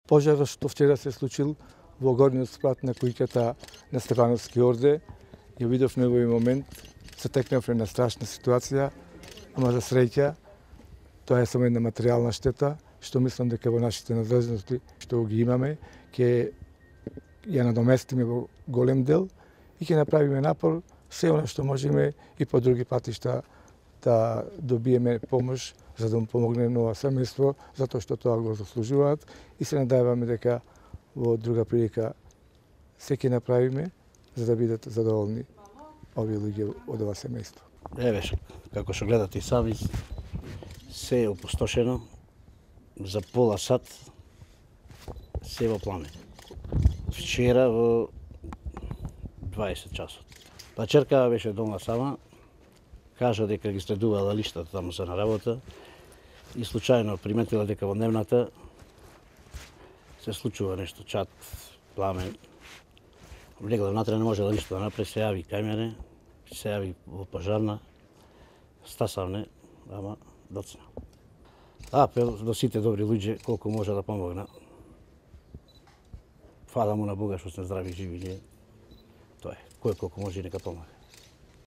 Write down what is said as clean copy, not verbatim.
пожарот што вчера се случил во горниот спрат на куќата на Стефановски орде. Ја видовме во овој момент, се текнавме на страшна ситуација, ама за среќа тоа е само една материјална штета, што мислам дека во нашите надлежности што ги имаме, ќе ја надоместиме во голем дел и ќе направиме напор се она што можеме и по други патишта да добиеме помош за да му помогне на ова семејство, затоа што тоа го заслужуваат и се надеваме дека во друга прилика се ќе направиме за да бидат задоволни овие луѓе од ова семејство. Еве, како што гледате и сами, се е опустошено, за пола сат се во пламе. Вчера во 20 часот. Па черкава беше дома сама, кажа дека ги следувала лиштата таму за на работа и случајно приметила дека во дневната се случува нешто, чат, пламен. Влегла внатре, не може да ништо да направи, се јави кајмере, се јави во пожарна, стасавне, ама доцна. Апел до сите добри луѓе, колку може да помогна. Фала му на Бога што сме здрави и живи ние. Тоа е, кој колку може и нека помага.